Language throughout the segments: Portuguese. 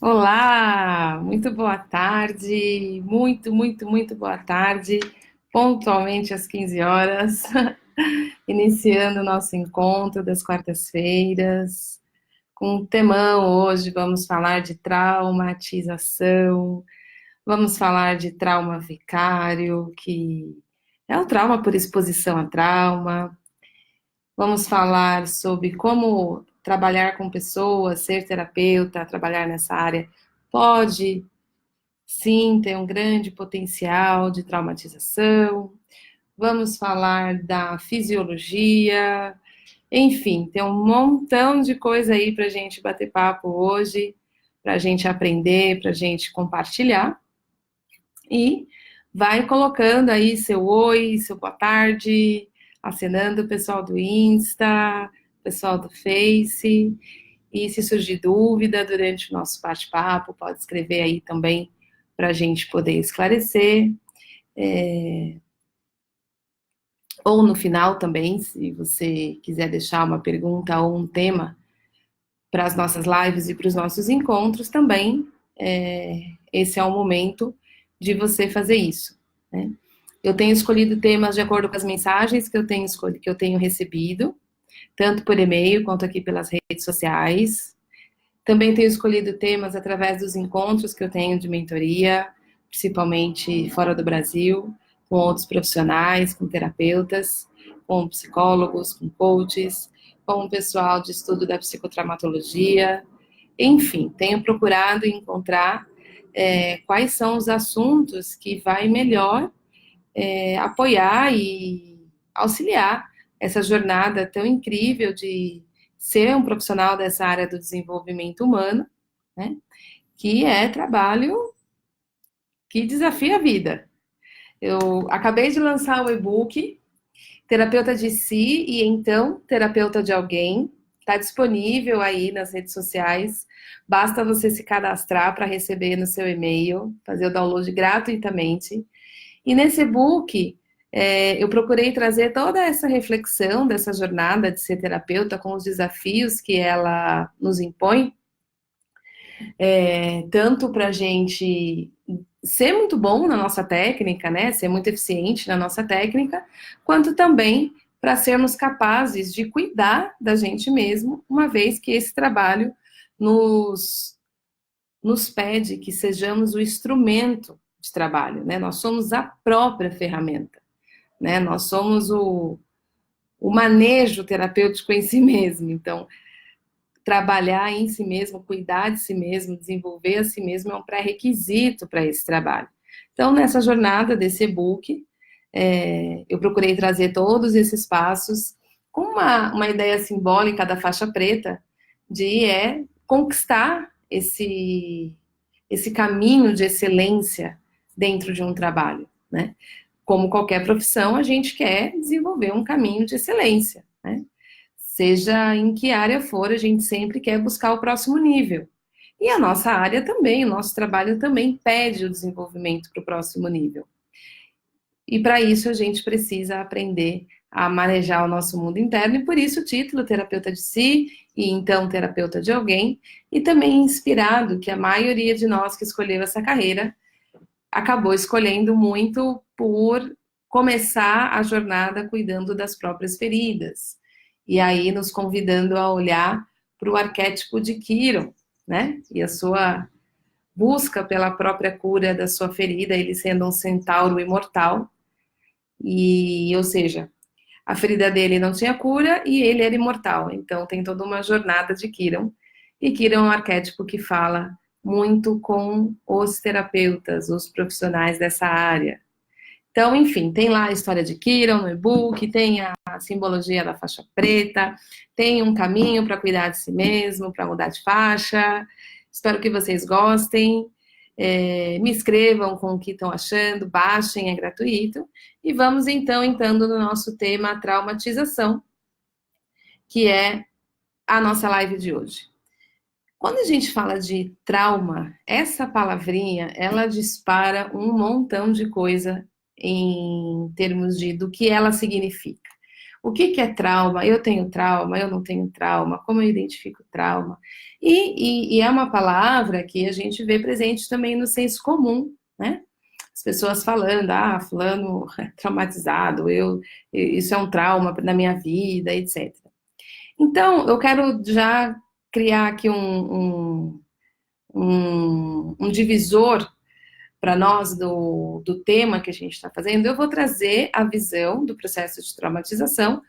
Olá, muito boa tarde, muito boa tarde, pontualmente às 15 horas, iniciando o nosso encontro das quartas-feiras, com um temão hoje, vamos falar de traumatização, vamos falar de trauma vicário, que é o trauma por exposição a trauma, vamos falar sobre como trabalhar com pessoas, ser terapeuta, trabalhar nessa área pode sim, tem um grande potencial de traumatização. Vamos falar da fisiologia. Enfim, tem um montão de coisa aí para a gente bater papo hoje, para a gente aprender, para a gente compartilhar. E vai colocando aí seu oi, seu boa tarde, acenando o pessoal do Insta, pessoal do Face. E se surgir dúvida durante o nosso bate-papo, pode escrever aí também para a gente poder esclarecer. Ou no final também, se você quiser deixar uma pergunta ou um tema para as nossas lives e para os nossos encontros, também esse é o momento de você fazer isso. Né? Eu tenho escolhido temas de acordo com as mensagens que eu tenho recebido, tanto por e-mail quanto aqui pelas redes sociais. Também tenho escolhido temas através dos encontros que eu tenho de mentoria, principalmente fora do Brasil, com outros profissionais, com terapeutas, com psicólogos, com coaches, com o pessoal de estudo da psicotraumatologia. Enfim, tenho procurado encontrar quais são os assuntos que vai melhor apoiar e auxiliar essa jornada tão incrível de ser um profissional dessa área do desenvolvimento humano, né? Que é trabalho que desafia a vida. Eu acabei de lançar o e-book Terapeuta de Si e então Terapeuta de Alguém. Está disponível aí nas redes sociais. Basta você se cadastrar para receber no seu e-mail, fazer o download gratuitamente. E nesse e-book, eu procurei trazer toda essa reflexão dessa jornada de ser terapeuta com os desafios que ela nos impõe, tanto para a gente ser muito bom na nossa técnica, né, ser muito eficiente na nossa técnica, quanto também para sermos capazes de cuidar da gente mesmo, uma vez que esse trabalho nos pede que sejamos o instrumento de trabalho, né? Nós somos a própria ferramenta, né? Nós somos o manejo terapêutico em si mesmo. Então, trabalhar em si mesmo, cuidar de si mesmo, desenvolver a si mesmo é um pré-requisito para esse trabalho. Então, nessa jornada desse e-book, eu procurei trazer todos esses passos com uma ideia simbólica da faixa preta de conquistar esse caminho de excelência dentro de um trabalho, né? Como qualquer profissão, a gente quer desenvolver um caminho de excelência, né? Seja em que área for, a gente sempre quer buscar o próximo nível. E a nossa área também, o nosso trabalho também pede o desenvolvimento para o próximo nível. E para isso a gente precisa aprender a manejar o nosso mundo interno, e por isso o título Terapeuta de Si, e então Terapeuta de Alguém, e também inspirado que a maioria de nós que escolheu essa carreira acabou escolhendo muito por começar a jornada cuidando das próprias feridas. E aí nos convidando a olhar para o arquétipo de Chiron, né? E a sua busca pela própria cura da sua ferida, ele sendo um centauro imortal, ou seja, a ferida dele não tinha cura e ele era imortal. Então tem toda uma jornada de Chiron. E Chiron é um arquétipo que fala muito com os terapeutas, os profissionais dessa área. Então, enfim, tem lá a história de Chiron no e-book, tem a simbologia da faixa preta, tem um caminho para cuidar de si mesmo, para mudar de faixa. Espero que vocês gostem. Me escrevam com o que estão achando, baixem, é gratuito. E vamos então entrando no nosso tema traumatização, que é a nossa live de hoje. Quando a gente fala de trauma, essa palavrinha, ela dispara um montão de coisa em termos do que ela significa. O que que é trauma? Eu tenho trauma? Eu não tenho trauma? Como eu identifico trauma? E é uma palavra que a gente vê presente também no senso comum, né? As pessoas falando, fulano é traumatizado, isso é um trauma na minha vida, etc. Então, eu quero já criar aqui um divisor para nós do tema que a gente está fazendo. Eu vou trazer a visão do processo de traumatização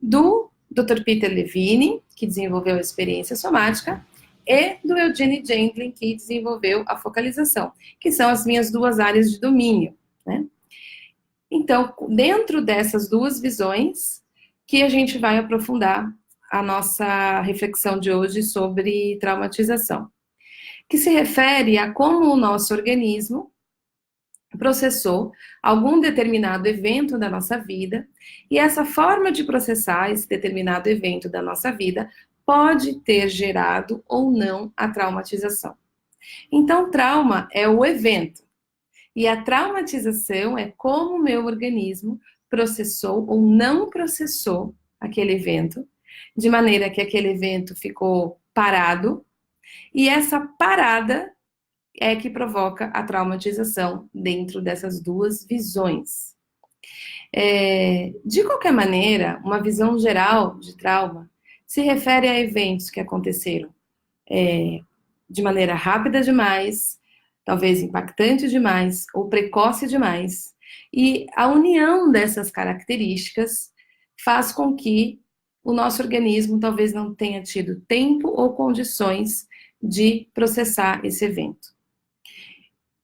do Dr. Peter Levine, que desenvolveu a experiência somática, e do Eugene Gendlin, que desenvolveu a focalização, que são as minhas duas áreas de domínio, né? Então, dentro dessas duas visões, que a gente vai aprofundar a nossa reflexão de hoje sobre traumatização, que se refere a como o nosso organismo processou algum determinado evento da nossa vida, e essa forma de processar esse determinado evento da nossa vida pode ter gerado ou não a traumatização. Então, trauma é o evento, e a traumatização é como o meu organismo processou ou não processou aquele evento, de maneira que aquele evento ficou parado, e essa parada é que provoca a traumatização dentro dessas duas visões. De qualquer maneira, uma visão geral de trauma se refere a eventos que aconteceram de maneira rápida demais, talvez impactante demais ou precoce demais, e a união dessas características faz com que o nosso organismo talvez não tenha tido tempo ou condições de processar esse evento.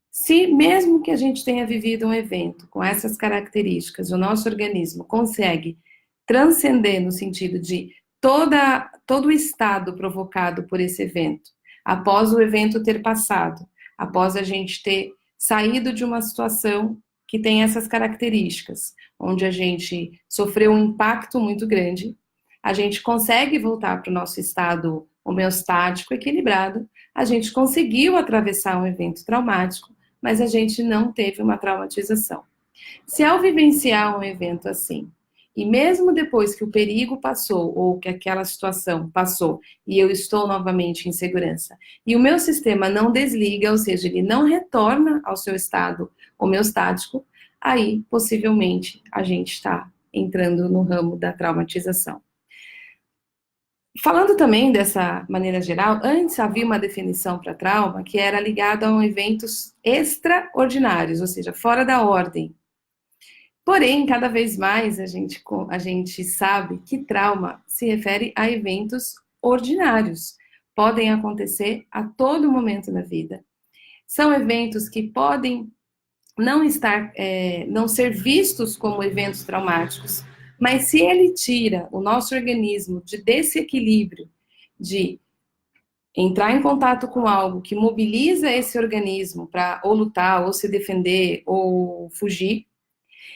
Se mesmo que a gente tenha vivido um evento com essas características, o nosso organismo consegue transcender no sentido de todo o estado provocado por esse evento, após o evento ter passado, após a gente ter saído de uma situação que tem essas características, onde a gente sofreu um impacto muito grande, a gente consegue voltar para o nosso estado homeostático, equilibrado, a gente conseguiu atravessar um evento traumático, mas a gente não teve uma traumatização. Se ao vivenciar um evento assim, e mesmo depois que o perigo passou, ou que aquela situação passou, e eu estou novamente em segurança, e o meu sistema não desliga, ou seja, ele não retorna ao seu estado homeostático, aí possivelmente a gente está entrando no ramo da traumatização. Falando também dessa maneira geral, antes havia uma definição para trauma que era ligada a eventos extraordinários, ou seja, fora da ordem. Porém, cada vez mais a gente sabe que trauma se refere a eventos ordinários. Podem acontecer a todo momento na vida. São eventos que podem não ser vistos como eventos traumáticos, mas se ele tira o nosso organismo desse equilíbrio, de entrar em contato com algo que mobiliza esse organismo para ou lutar, ou se defender, ou fugir,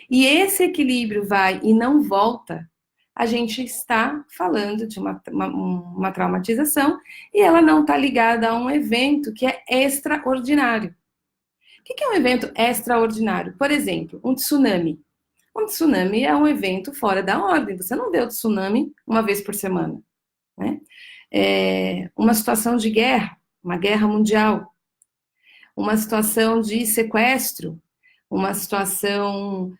e esse equilíbrio vai e não volta, a gente está falando de uma traumatização, e ela não está ligada a um evento que é extraordinário. O que é um evento extraordinário? Por exemplo, um tsunami. Um tsunami é um evento fora da ordem. Você não vê o tsunami uma vez por semana, né? Uma situação de guerra, uma guerra mundial, uma situação de sequestro, uma situação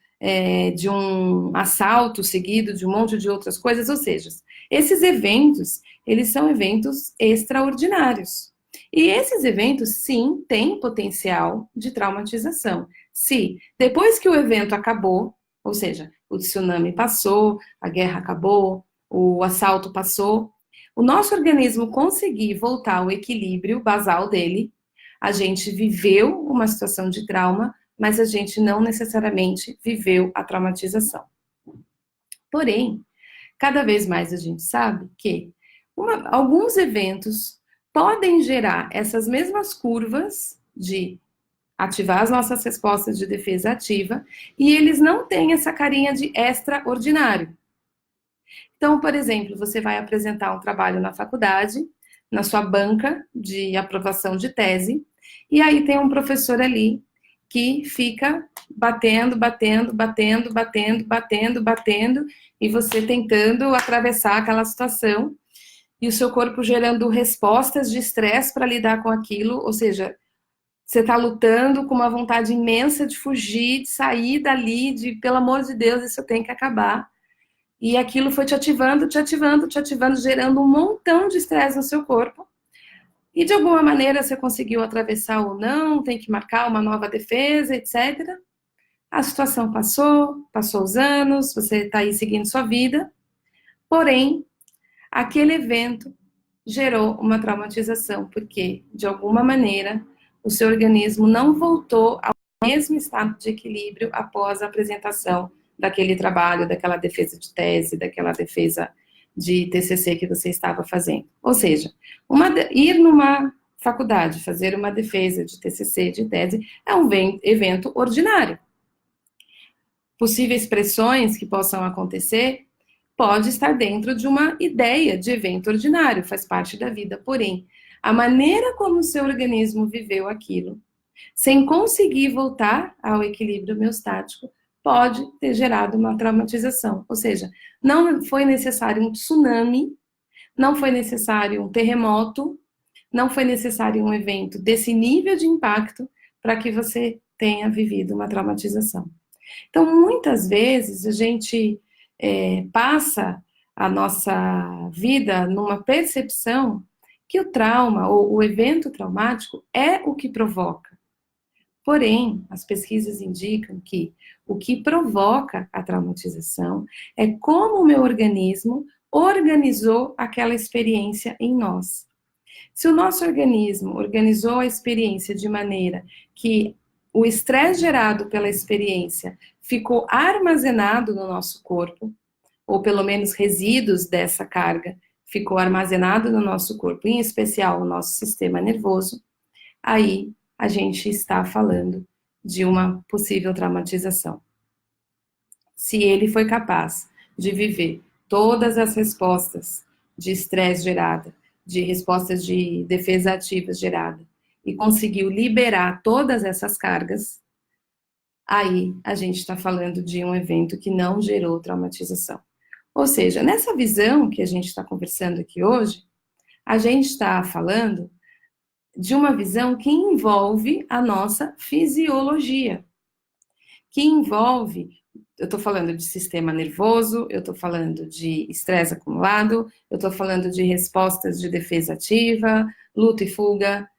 de um assalto seguido de um monte de outras coisas, ou seja, esses eventos, eles são eventos extraordinários. E esses eventos, sim, têm potencial de traumatização. Se depois que o evento acabou, ou seja, o tsunami passou, a guerra acabou, o assalto passou, o nosso organismo conseguir voltar ao equilíbrio basal dele, a gente viveu uma situação de trauma, mas a gente não necessariamente viveu a traumatização. Porém, cada vez mais a gente sabe que alguns eventos podem gerar essas mesmas curvas de ativar as nossas respostas de defesa ativa, e eles não têm essa carinha de extraordinário. Então, por exemplo, você vai apresentar um trabalho na faculdade, na sua banca de aprovação de tese, e aí tem um professor ali que fica batendo, batendo, batendo, batendo, batendo, batendo, e você tentando atravessar aquela situação, e o seu corpo gerando respostas de estresse para lidar com aquilo, ou seja, você está lutando com uma vontade imensa de fugir, de sair dali, de, pelo amor de Deus, isso tem que acabar. E aquilo foi te ativando, te ativando, te ativando, gerando um montão de estresse no seu corpo. E de alguma maneira você conseguiu atravessar ou não, tem que marcar uma nova defesa, etc. A situação passou, passou os anos, você está aí seguindo sua vida. Porém, aquele evento gerou uma traumatização, porque, de alguma maneira, o seu organismo não voltou ao mesmo estado de equilíbrio após a apresentação daquele trabalho, daquela defesa de tese, daquela defesa de TCC que você estava fazendo. Ou seja, ir numa faculdade, fazer uma defesa de TCC, de tese, é um evento ordinário. Possíveis pressões que possam acontecer pode estar dentro de uma ideia de evento ordinário, faz parte da vida. Porém, a maneira como o seu organismo viveu aquilo, sem conseguir voltar ao equilíbrio homeostático, pode ter gerado uma traumatização. Ou seja, não foi necessário um tsunami, não foi necessário um terremoto, não foi necessário um evento desse nível de impacto para que você tenha vivido uma traumatização. Então, muitas vezes, a gente passa a nossa vida numa percepção que o trauma ou o evento traumático é o que provoca. Porém, as pesquisas indicam que o que provoca a traumatização é como o meu organismo organizou aquela experiência em nós. Se o nosso organismo organizou a experiência de maneira que o estresse gerado pela experiência ficou armazenado no nosso corpo, ou pelo menos resíduos dessa carga ficou armazenado no nosso corpo, em especial no nosso sistema nervoso, aí a gente está falando de uma possível traumatização. Se ele foi capaz de viver todas as respostas de estresse gerada, de respostas de defesa ativa gerada, e conseguiu liberar todas essas cargas, aí a gente está falando de um evento que não gerou traumatização. Ou seja, nessa visão que a gente está conversando aqui hoje, a gente está falando de uma visão que envolve a nossa fisiologia, que envolve, eu estou falando de sistema nervoso, eu estou falando de estresse acumulado, eu estou falando de respostas de defesa ativa, luta e fuga,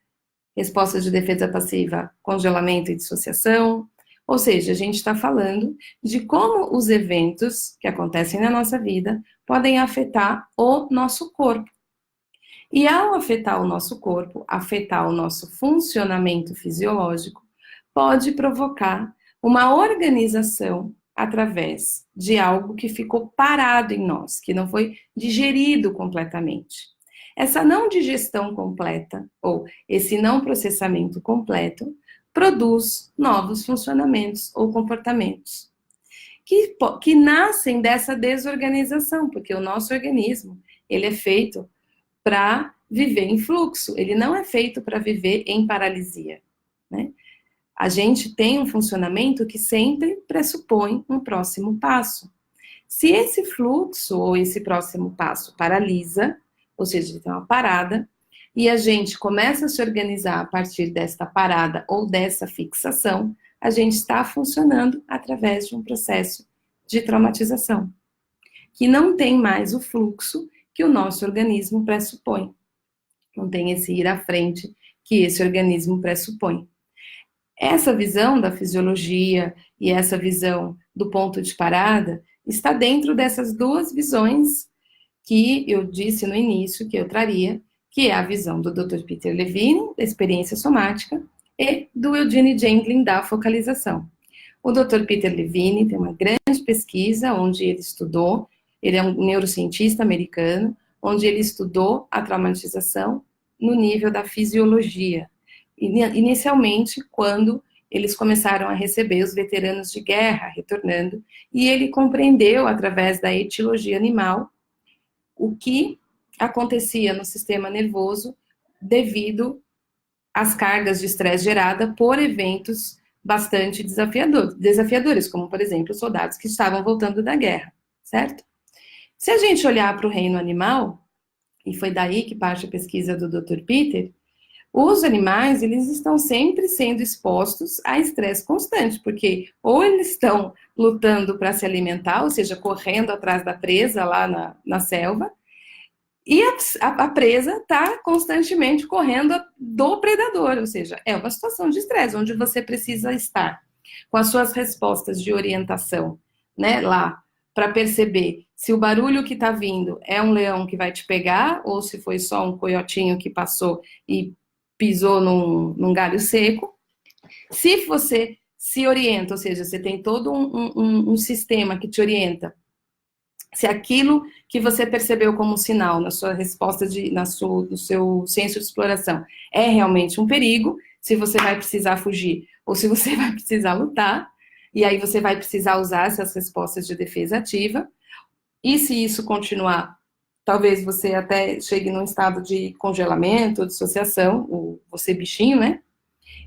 respostas de defesa passiva, congelamento e dissociação. Ou seja, a gente está falando de como os eventos que acontecem na nossa vida podem afetar o nosso corpo. E ao afetar o nosso corpo, afetar o nosso funcionamento fisiológico, pode provocar uma organização através de algo que ficou parado em nós, que não foi digerido completamente. Essa não digestão completa, ou esse não processamento completo, produz novos funcionamentos ou comportamentos que nascem dessa desorganização, porque o nosso organismo, ele é feito para viver em fluxo, ele não é feito para viver em paralisia, né? A gente tem um funcionamento que sempre pressupõe um próximo passo. Se esse fluxo ou esse próximo passo paralisa, ou seja, tem uma parada, e a gente começa a se organizar a partir desta parada ou dessa fixação, a gente está funcionando através de um processo de traumatização, que não tem mais o fluxo que o nosso organismo pressupõe. Não tem esse ir à frente que esse organismo pressupõe. Essa visão da fisiologia e essa visão do ponto de parada está dentro dessas duas visões que eu disse no início que eu traria, que é a visão do Dr. Peter Levine, da experiência somática, e do Eugene Gendlin, da focalização. O Dr. Peter Levine tem uma grande pesquisa onde ele estudou, ele é um neurocientista americano, onde ele estudou a traumatização no nível da fisiologia. Inicialmente, quando eles começaram a receber os veteranos de guerra retornando, e ele compreendeu, através da etiologia animal, o que acontecia no sistema nervoso devido às cargas de estresse gerada por eventos bastante desafiadores, como, por exemplo, os soldados que estavam voltando da guerra, certo? Se a gente olhar para o reino animal, e foi daí que parte a pesquisa do Dr. Peter, os animais, eles estão sempre sendo expostos a estresse constante, porque ou eles estão lutando para se alimentar, ou seja, correndo atrás da presa lá na selva, e a presa está constantemente correndo do predador, ou seja, é uma situação de estresse, onde você precisa estar com as suas respostas de orientação, né, lá, para perceber se o barulho que está vindo é um leão que vai te pegar, ou se foi só um coiotinho que passou e pisou num galho seco. Se você se orienta, ou seja, você tem todo um sistema que te orienta, se aquilo que você percebeu como sinal na sua resposta, no seu senso de exploração, é realmente um perigo, se você vai precisar fugir ou se você vai precisar lutar, e aí você vai precisar usar essas respostas de defesa ativa, e se isso continuar, talvez você até chegue num estado de congelamento, dissociação, você bichinho, né?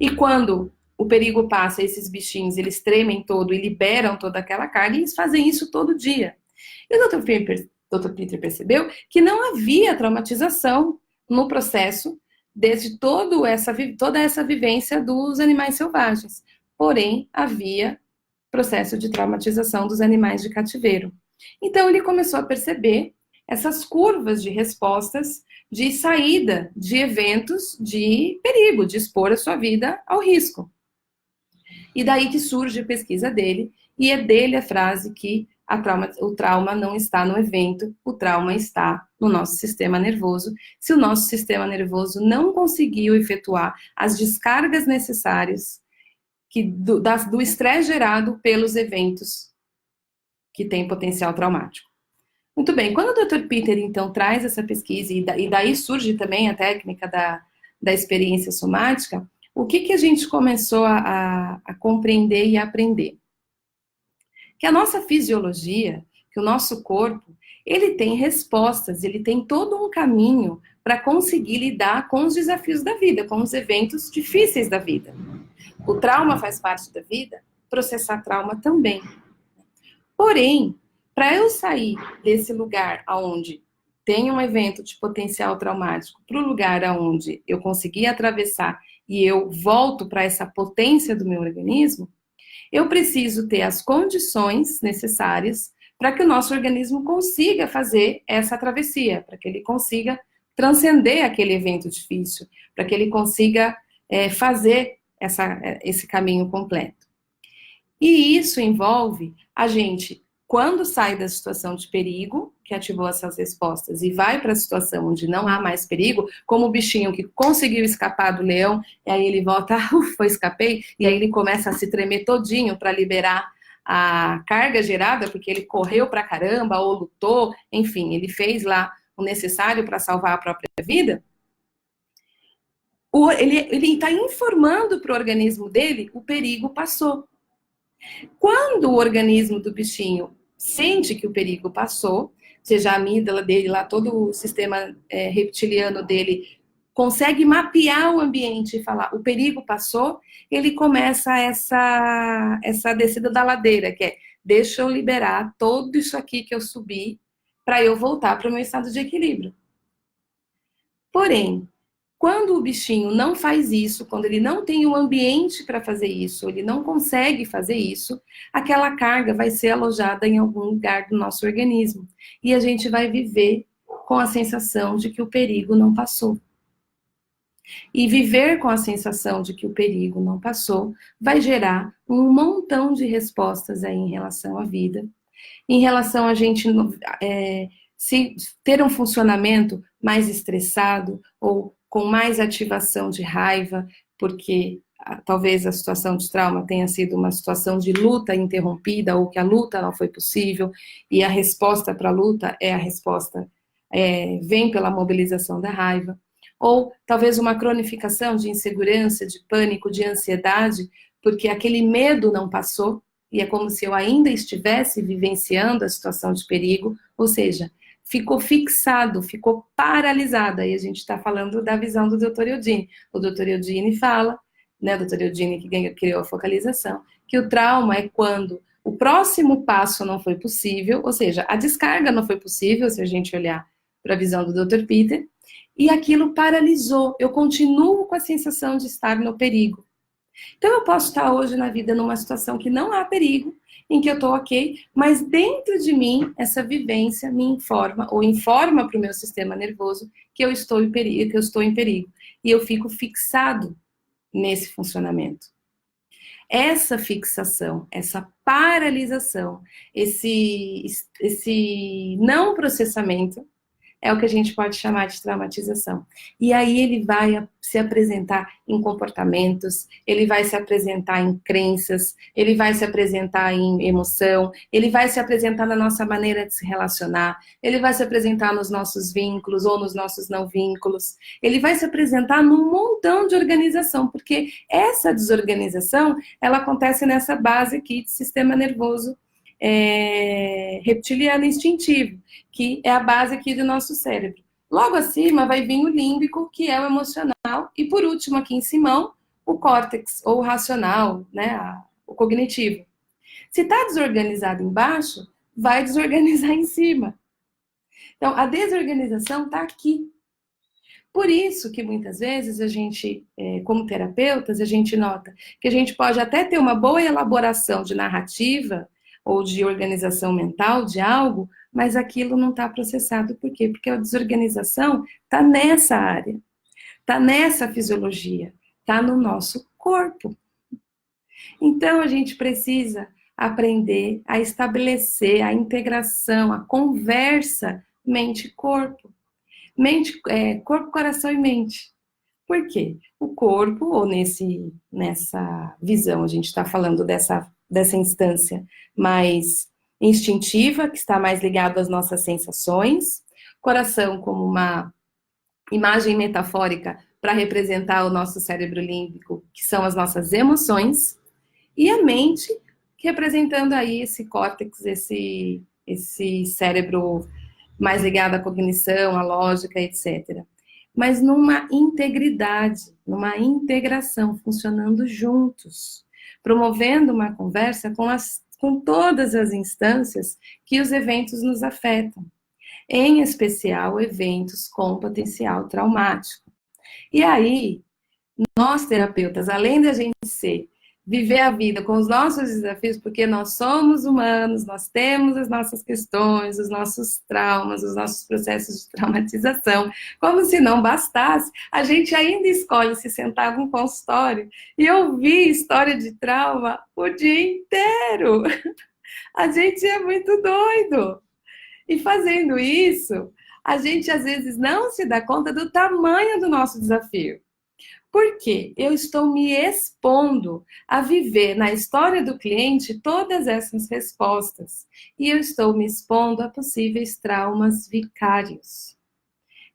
E quando o perigo passa, esses bichinhos, eles tremem todo e liberam toda aquela carga, e eles fazem isso todo dia. E o Dr. Peter percebeu que não havia traumatização no processo desde toda essa vivência dos animais selvagens. Porém, havia processo de traumatização dos animais de cativeiro. Então, ele começou a perceber essas curvas de respostas de saída de eventos de perigo, de expor a sua vida ao risco. E daí que surge a pesquisa dele, e é dele a frase que o trauma não está no evento, o trauma está no nosso sistema nervoso. Se o nosso sistema nervoso não conseguiu efetuar as descargas necessárias do estresse gerado pelos eventos que têm potencial traumático. Muito bem, quando o Dr. Peter, então, traz essa pesquisa, e daí surge também a técnica da experiência somática, o que a gente começou a compreender e a aprender? Que a nossa fisiologia, que o nosso corpo, ele tem respostas, ele tem todo um caminho para conseguir lidar com os desafios da vida, com os eventos difíceis da vida. O trauma faz parte da vida, processar trauma também. Porém, para eu sair desse lugar onde tem um evento de potencial traumático para o lugar onde eu consegui atravessar e eu volto para essa potência do meu organismo, eu preciso ter as condições necessárias para que o nosso organismo consiga fazer essa travessia, para que ele consiga transcender aquele evento difícil, para que ele consiga fazer esse caminho completo. E isso envolve a gente, quando sai da situação de perigo, que ativou essas respostas, e vai para a situação onde não há mais perigo, como o bichinho que conseguiu escapar do leão, e aí ele volta, ufa, escapei, e aí ele começa a se tremer todinho para liberar a carga gerada, porque ele correu pra caramba, ou lutou, enfim, ele fez lá o necessário para salvar a própria vida. Ele está informando para o organismo dele, o perigo passou. Quando o organismo do bichinho sente que o perigo passou, seja a amígdala dele, lá todo o sistema reptiliano dele consegue mapear o ambiente e falar, o perigo passou, ele começa essa descida da ladeira, que é, deixa eu liberar tudo isso aqui que eu subi para eu voltar para o meu estado de equilíbrio. Porém, quando o bichinho não faz isso, quando ele não tem o ambiente para fazer isso, ele não consegue fazer isso, aquela carga vai ser alojada em algum lugar do nosso organismo. E a gente vai viver com a sensação de que o perigo não passou. E viver com a sensação de que o perigo não passou vai gerar um montão de respostas aí em relação à vida. Em relação a gente se ter um funcionamento mais estressado ou com mais ativação de raiva, porque talvez a situação de trauma tenha sido uma situação de luta interrompida ou que a luta não foi possível e a resposta para a luta vem pela mobilização da raiva. Ou talvez uma cronificação de insegurança, de pânico, de ansiedade, porque aquele medo não passou e é como se eu ainda estivesse vivenciando a situação de perigo, ou seja, ficou fixado, ficou paralisado. Aí a gente está falando da visão do Dr. Eudine. O Dr. Eudine fala né, a doutora Eudine, que criou a focalização, que o trauma é quando o próximo passo não foi possível, ou seja, a descarga não foi possível, se a gente olhar para a visão do Dr. Peter, e aquilo paralisou. Eu continuo com a sensação de estar no perigo. Então eu posso estar hoje na vida numa situação que não há perigo, em que eu estou ok, mas dentro de mim, essa vivência me informa, ou informa para o meu sistema nervoso que eu estou em perigo. E eu fico fixado nesse funcionamento. Essa fixação, essa paralisação, esse não processamento é o que a gente pode chamar de traumatização. E aí ele vai se apresentar em comportamentos, ele vai se apresentar em crenças, ele vai se apresentar em emoção, ele vai se apresentar na nossa maneira de se relacionar, ele vai se apresentar nos nossos vínculos ou nos nossos não vínculos, ele vai se apresentar num montão de organização, porque essa desorganização, ela acontece nessa base aqui de sistema nervoso reptiliano instintivo, que é a base aqui do nosso cérebro. Logo acima vai vir o límbico, que é o emocional, e por último aqui em cima, o córtex, ou o racional, né, o cognitivo. Se está desorganizado embaixo, vai desorganizar em cima. Então, a desorganização está aqui. Por isso que muitas vezes a gente, como terapeutas, a gente nota que a gente pode até ter uma boa elaboração de narrativa, ou de organização mental de algo, mas aquilo não está processado. Por quê? Porque a desorganização está nessa área, está nessa fisiologia, está no nosso corpo. Então, a gente precisa aprender a estabelecer a integração, a conversa mente-corpo. Corpo, coração e mente. Por quê? O corpo, ou nessa visão, a gente está falando dessa instância mais instintiva, que está mais ligado às nossas sensações, coração como uma imagem metafórica para representar o nosso cérebro límbico, que são as nossas emoções, e a mente, representando aí esse córtex, esse cérebro mais ligado à cognição, à lógica, etc. Mas numa integridade, numa integração, funcionando juntos, promovendo uma conversa com todas as instâncias que os eventos nos afetam, em especial eventos com potencial traumático. E aí, nós terapeutas, além da gente viver a vida com os nossos desafios, porque nós somos humanos, nós temos as nossas questões, os nossos traumas, os nossos processos de traumatização, como se não bastasse, a gente ainda escolhe se sentar num consultório e ouvir história de trauma o dia inteiro. A gente é muito doido. E fazendo isso, a gente às vezes não se dá conta do tamanho do nosso desafio. Porque eu estou me expondo a viver na história do cliente todas essas respostas. E eu estou me expondo a possíveis traumas vicários.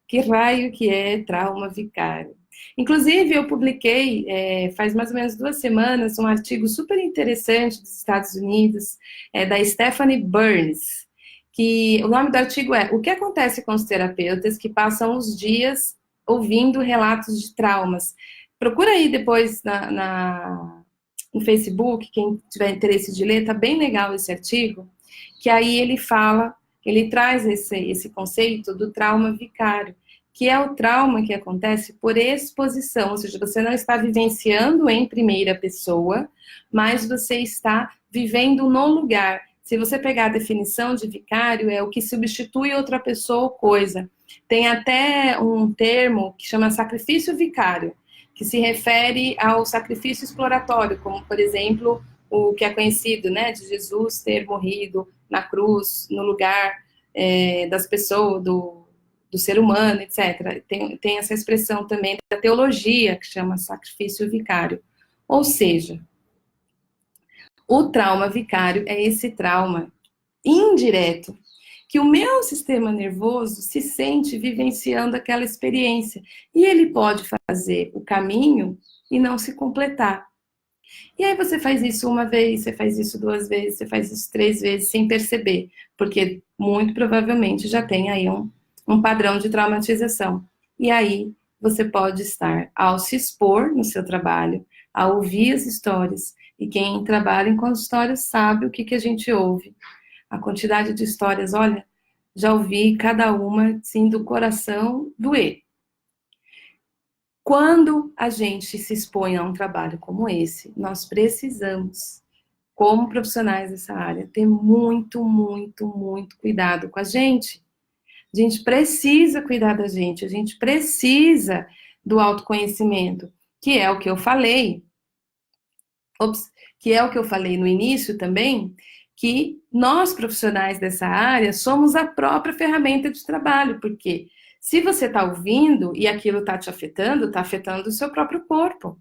Que raio que é trauma vicário? Inclusive, eu publiquei, faz mais ou menos 2 semanas, um artigo super interessante dos Estados Unidos, da Stephanie Burns, que o nome do artigo é O que acontece com os terapeutas que passam os dias ouvindo relatos de traumas. Procura aí depois no Facebook, quem tiver interesse de ler, tá bem legal esse artigo, que aí ele traz esse conceito do trauma vicário, que é o trauma que acontece por exposição, ou seja, você não está vivenciando em primeira pessoa, mas você está vivendo no lugar. Se você pegar a definição de vicário, é o que substitui outra pessoa ou coisa. Tem até um termo que chama sacrifício vicário, que se refere ao sacrifício exploratório, como, por exemplo, o que é conhecido, né, de Jesus ter morrido na cruz, no lugar das pessoas, do ser humano, etc. Tem essa expressão também da teologia, que chama sacrifício vicário. Ou seja, o trauma vicário é esse trauma indireto, que o meu sistema nervoso se sente vivenciando aquela experiência. E ele pode fazer o caminho e não se completar. E aí você faz isso uma vez, você faz isso 2 vezes, você faz isso 3 vezes, sem perceber. Porque, muito provavelmente, já tem aí um padrão de traumatização. E aí, você pode estar ao se expor no seu trabalho, a ouvir as histórias. E quem trabalha com as histórias sabe o que a gente ouve. A quantidade de histórias, olha, já ouvi cada uma, assim, do coração doer. Quando a gente se expõe a um trabalho como esse, nós precisamos, como profissionais dessa área, ter muito, muito, muito cuidado com a gente. A gente precisa cuidar da gente, a gente precisa do autoconhecimento, que é o que eu falei, que é o que eu falei no início também, que nós profissionais dessa área somos a própria ferramenta de trabalho, porque se você está ouvindo e aquilo está te afetando, está afetando o seu próprio corpo,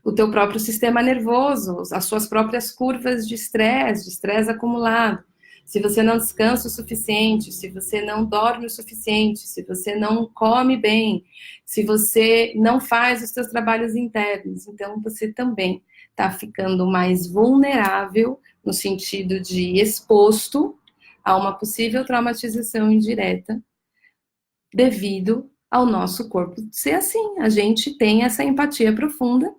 o teu próprio sistema nervoso, as suas próprias curvas de estresse acumulado. Se você não descansa o suficiente, se você não dorme o suficiente, se você não come bem, se você não faz os seus trabalhos internos, então você também está ficando mais vulnerável no sentido de exposto a uma possível traumatização indireta devido ao nosso corpo ser assim. A gente tem essa empatia profunda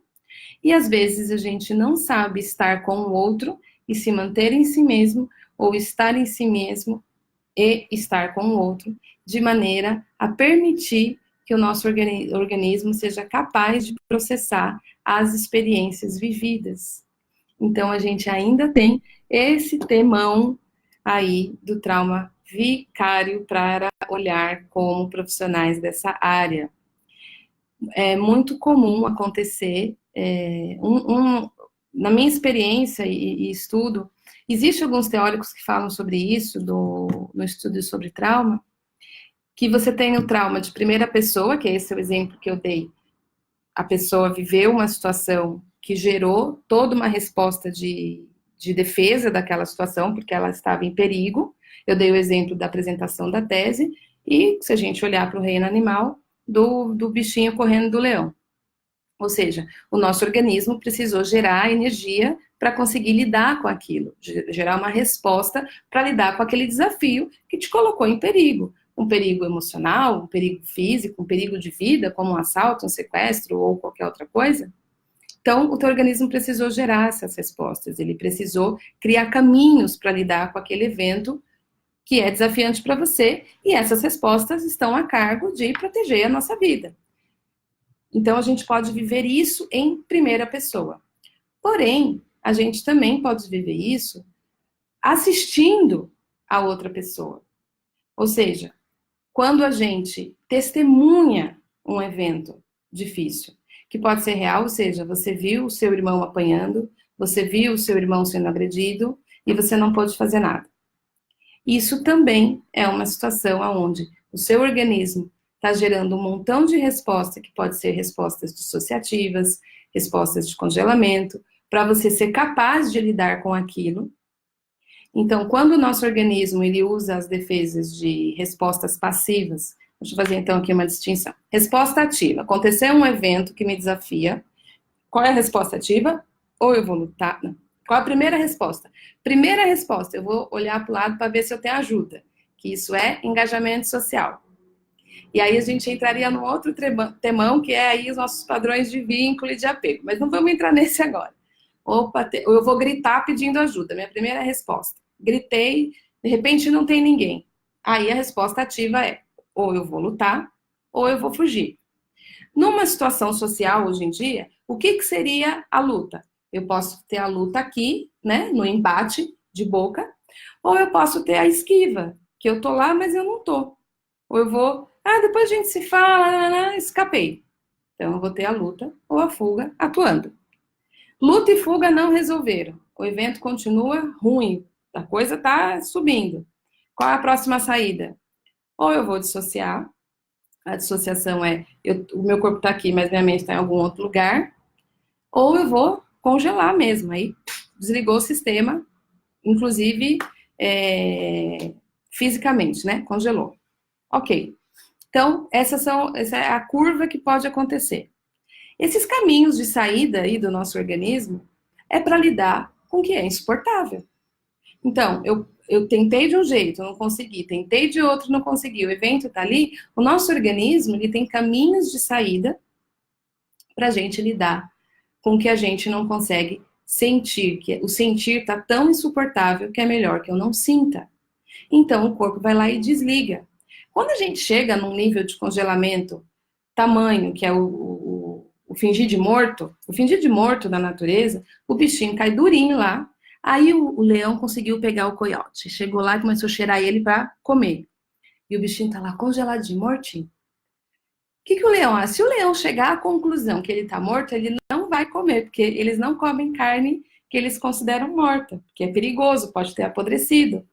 e às vezes a gente não sabe estar com o outro e se manter em si mesmo, ou estar em si mesmo e estar com o outro, de maneira a permitir que o nosso organismo seja capaz de processar as experiências vividas. Então a gente ainda tem esse temão aí do trauma vicário para olhar como profissionais dessa área. É muito comum acontecer, na minha experiência e estudo, existem alguns teóricos que falam sobre isso, no estudo sobre trauma, que você tem o trauma de primeira pessoa, que é esse o exemplo que eu dei. A pessoa viveu uma situação que gerou toda uma resposta de defesa daquela situação, porque ela estava em perigo. Eu dei o exemplo da apresentação da tese, e se a gente olhar para o reino animal, do bichinho correndo do leão. Ou seja, o nosso organismo precisou gerar energia para conseguir lidar com aquilo, gerar uma resposta para lidar com aquele desafio que te colocou em perigo. Um perigo emocional, um perigo físico, um perigo de vida, como um assalto, um sequestro ou qualquer outra coisa. Então, o teu organismo precisou gerar essas respostas, ele precisou criar caminhos para lidar com aquele evento que é desafiante para você, e essas respostas estão a cargo de proteger a nossa vida. Então, a gente pode viver isso em primeira pessoa. Porém, a gente também pode viver isso assistindo a outra pessoa. Ou seja, quando a gente testemunha um evento difícil, que pode ser real, ou seja, você viu o seu irmão apanhando, você viu o seu irmão sendo agredido e você não pode fazer nada. Isso também é uma situação onde o seu organismo está gerando um montão de resposta, que pode ser respostas dissociativas, respostas de congelamento, para você ser capaz de lidar com aquilo. Então, quando o nosso organismo ele usa as defesas de respostas passivas, deixa eu fazer então aqui uma distinção. Resposta ativa. Aconteceu um evento que me desafia. Qual é a resposta ativa? Ou eu vou lutar. Não. Qual a primeira resposta? Primeira resposta, eu vou olhar para o lado para ver se eu tenho ajuda. Que isso é engajamento social. E aí a gente entraria num outro temão, que é aí os nossos padrões de vínculo e de apego. Mas não vamos entrar nesse agora. Opa, eu vou gritar pedindo ajuda. Minha primeira resposta. Gritei, de repente não tem ninguém. Aí a resposta ativa é: ou eu vou lutar, ou eu vou fugir. Numa situação social hoje em dia, o que seria a luta? Eu posso ter a luta aqui, né, no embate de boca, ou eu posso ter a esquiva, que eu tô lá, mas eu não tô. Ou eu vou, depois a gente se fala, escapei. Então eu vou ter a luta ou a fuga atuando. Luta e fuga não resolveram. O evento continua ruim, a coisa tá subindo. Qual é a próxima saída? Ou eu vou dissociar, a dissociação é, o meu corpo tá aqui, mas minha mente está em algum outro lugar, ou eu vou congelar mesmo, aí desligou o sistema, inclusive fisicamente, né? Congelou. Ok. Então, essa é a curva que pode acontecer. Esses caminhos de saída aí do nosso organismo é para lidar com o que é insuportável. Então, eu tentei de um jeito, não consegui, tentei de outro, não consegui, o evento tá ali, o nosso organismo, ele tem caminhos de saída para a gente lidar com o que a gente não consegue sentir, que o sentir tá tão insuportável que é melhor que eu não sinta. Então o corpo vai lá e desliga. Quando a gente chega num nível de congelamento tamanho, que é o fingir de morto da natureza, o bichinho cai durinho lá, aí o leão conseguiu pegar o coiote, chegou lá e começou a cheirar ele para comer. E o bichinho tá lá congeladinho, mortinho. O que o leão faz? Se o leão chegar à conclusão que ele está morto, ele não vai comer, porque eles não comem carne que eles consideram morta, porque é perigoso, pode ter apodrecido.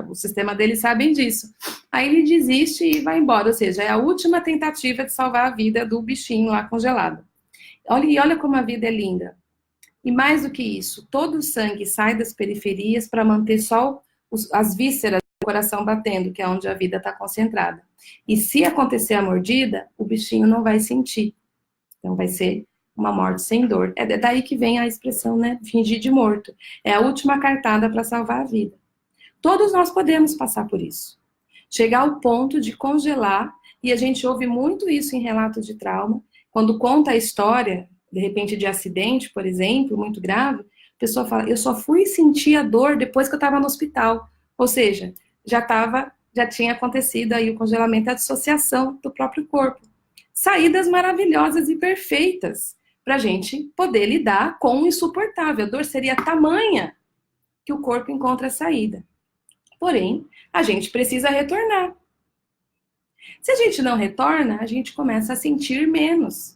O sistema deles sabem disso. Aí ele desiste e vai embora, ou seja, é a última tentativa de salvar a vida do bichinho lá congelado. Olha como a vida é linda. E mais do que isso, todo o sangue sai das periferias para manter só as vísceras do coração batendo, que é onde a vida está concentrada. E se acontecer a mordida, o bichinho não vai sentir. Então vai ser uma morte sem dor. É daí que vem a expressão, né? Fingir de morto. É a última cartada para salvar a vida. Todos nós podemos passar por isso. Chegar ao ponto de congelar, e a gente ouve muito isso em relato de trauma, quando conta a história, de repente de acidente, por exemplo, muito grave, a pessoa fala, eu só fui sentir a dor depois que eu estava no hospital. Ou seja, já tinha acontecido aí o congelamento, a dissociação do próprio corpo. Saídas maravilhosas e perfeitas para a gente poder lidar com o insuportável. A dor seria tamanha que o corpo encontra a saída. Porém, a gente precisa retornar. Se a gente não retorna, a gente começa a sentir menos.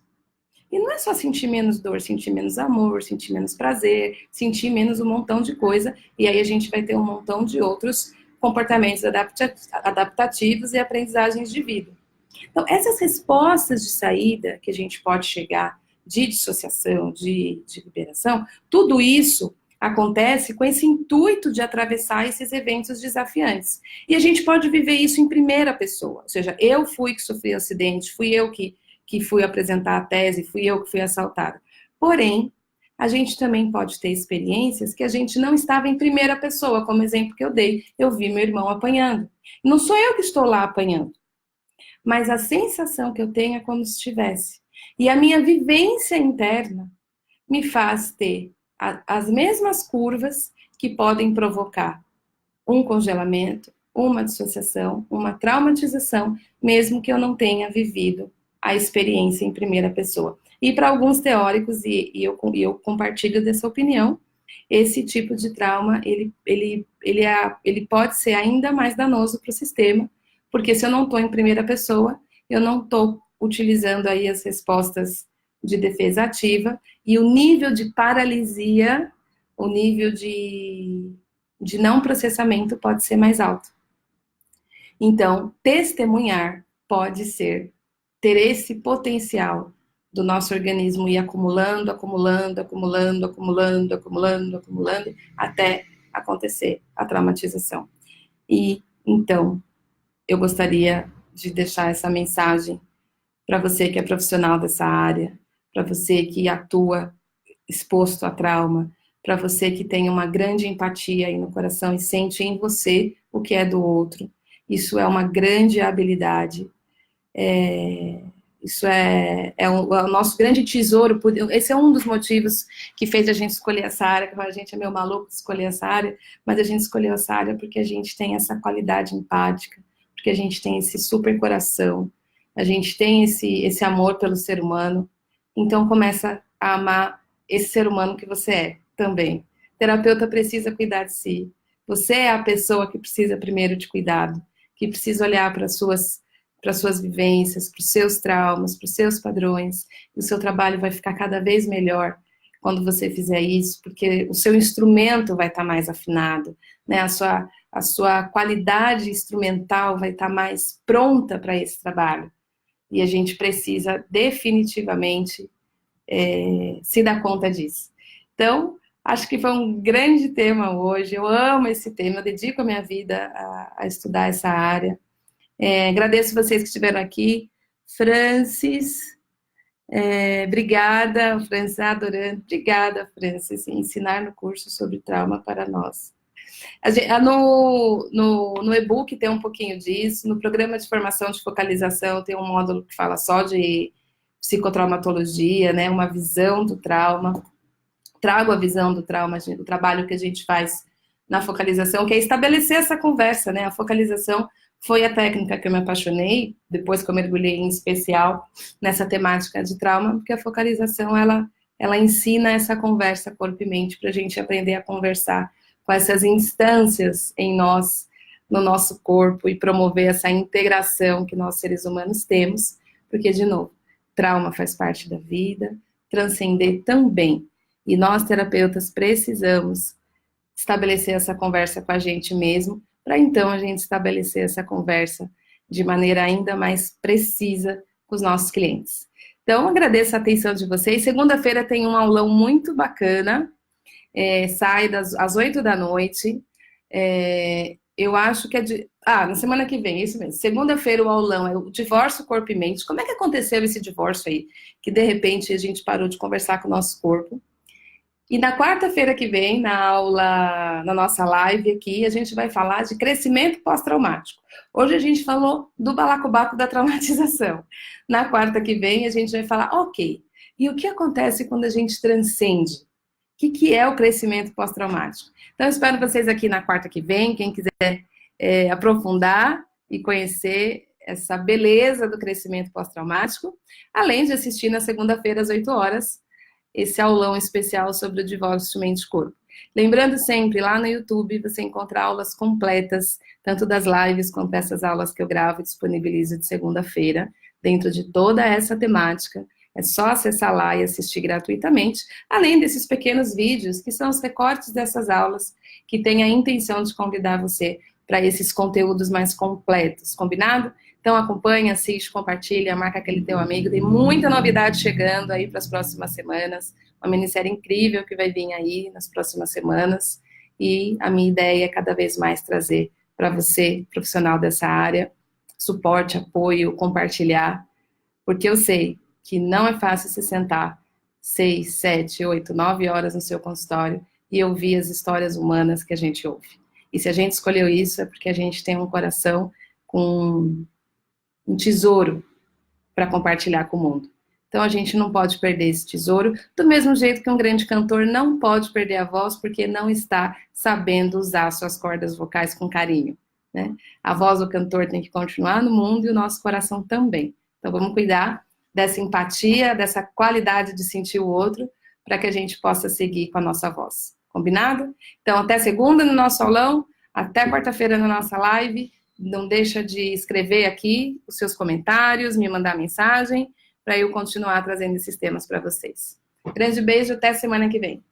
E não é só sentir menos dor, sentir menos amor, sentir menos prazer, sentir menos um montão de coisa, e aí a gente vai ter um montão de outros comportamentos adaptativos e aprendizagens de vida. Então, essas respostas de saída que a gente pode chegar, de dissociação, de liberação, tudo isso acontece com esse intuito de atravessar esses eventos desafiantes. E a gente pode viver isso em primeira pessoa, ou seja, eu fui que sofri um acidente, fui eu que fui apresentar a tese, fui eu que fui assaltada. Porém, a gente também pode ter experiências que a gente não estava em primeira pessoa, como exemplo que eu dei. Eu vi meu irmão apanhando. Não sou eu que estou lá apanhando, mas a sensação que eu tenho é como se estivesse. E a minha vivência interna me faz ter as mesmas curvas que podem provocar um congelamento, uma dissociação, uma traumatização, mesmo que eu não tenha vivido a experiência em primeira pessoa. E para alguns teóricos, e eu compartilho dessa opinião, esse tipo de trauma, ele pode ser ainda mais danoso para o sistema, porque se eu não estou em primeira pessoa, eu não estou utilizando aí as respostas de defesa ativa, e o nível de paralisia, o nível de não processamento pode ser mais alto. Então, testemunhar pode ter esse potencial do nosso organismo ir acumulando, até acontecer a traumatização. E, então, eu gostaria de deixar essa mensagem para você que é profissional dessa área, para você que atua exposto a trauma, para você que tem uma grande empatia aí no coração e sente em você o que é do outro. Isso é uma grande habilidade. Isso é o nosso grande tesouro. Esse é um dos motivos que fez a gente escolher essa área, que a gente é meio maluco de escolher essa área, mas a gente escolheu essa área porque a gente tem essa qualidade empática, porque a gente tem esse super coração, a gente tem esse amor pelo ser humano, então começa a amar esse ser humano que você é também. O terapeuta precisa cuidar de si. Você é a pessoa que precisa primeiro de cuidado, que precisa olhar para as suas vivências, para os seus traumas, para os seus padrões, e o seu trabalho vai ficar cada vez melhor quando você fizer isso, porque o seu instrumento vai estar mais afinado, né? A sua qualidade instrumental vai estar mais pronta para esse trabalho. E a gente precisa definitivamente se dar conta disso. Então, acho que foi um grande tema hoje, eu amo esse tema, eu dedico a minha vida a estudar essa área. Agradeço vocês que estiveram aqui. Francis, obrigada, Francis, adorando. Obrigada, Francis, em ensinar no curso sobre trauma para nós. No e-book tem um pouquinho disso, no programa de formação de focalização tem um módulo que fala só de psicotraumatologia, né, uma visão do trauma. Trago a visão do trauma, do trabalho que a gente faz na focalização, que é estabelecer essa conversa, né? A focalização foi a técnica que eu me apaixonei, depois que eu mergulhei em especial nessa temática de trauma, porque a focalização, ela ensina essa conversa corpo e mente para a gente aprender a conversar com essas instâncias em nós, no nosso corpo, e promover essa integração que nós seres humanos temos, porque, de novo, trauma faz parte da vida, transcender também. E nós, terapeutas, precisamos estabelecer essa conversa com a gente mesmo, para então a gente estabelecer essa conversa de maneira ainda mais precisa com os nossos clientes. Então, agradeço a atenção de vocês. Segunda-feira tem um aulão muito bacana, sai às 8 da noite. Eu acho que na semana que vem, isso mesmo. Segunda-feira o aulão é o divórcio corpo e mente. Como é que aconteceu esse divórcio aí? Que de repente a gente parou de conversar com o nosso corpo. E na quarta-feira que vem, na nossa live aqui, a gente vai falar de crescimento pós-traumático. Hoje a gente falou do balacobaco da traumatização. Na quarta que vem a gente vai falar, ok, e o que acontece quando a gente transcende? O que é o crescimento pós-traumático? Então, eu espero vocês aqui na quarta que vem, quem quiser aprofundar e conhecer essa beleza do crescimento pós-traumático, além de assistir na segunda-feira às 8 horas, esse aulão especial sobre o divórcio mente-corpo. Lembrando sempre, lá no YouTube você encontra aulas completas, tanto das lives quanto dessas aulas que eu gravo e disponibilizo de segunda-feira, dentro de toda essa temática. É só acessar lá e assistir gratuitamente, além desses pequenos vídeos, que são os recortes dessas aulas, que têm a intenção de convidar você para esses conteúdos mais completos, combinado? Então acompanha, assiste, compartilha, marca aquele teu amigo, tem muita novidade chegando aí para as próximas semanas, uma minissérie incrível que vai vir aí nas próximas semanas, e a minha ideia é cada vez mais trazer para você, profissional dessa área, suporte, apoio, compartilhar, porque eu sei que não é fácil se sentar 6, 7, 8, 9 horas no seu consultório e ouvir as histórias humanas que a gente ouve. E se a gente escolheu isso é porque a gente tem um coração com um tesouro para compartilhar com o mundo. Então a gente não pode perder esse tesouro, do mesmo jeito que um grande cantor não pode perder a voz porque não está sabendo usar suas cordas vocais com carinho, né? A voz do cantor tem que continuar no mundo e o nosso coração também. Então vamos cuidar dessa empatia, dessa qualidade de sentir o outro, para que a gente possa seguir com a nossa voz. Combinado? Então até segunda no nosso aulão, até quarta-feira na nossa live. Não deixa de escrever aqui os seus comentários, me mandar mensagem, para eu continuar trazendo esses temas para vocês. Grande beijo, até semana que vem.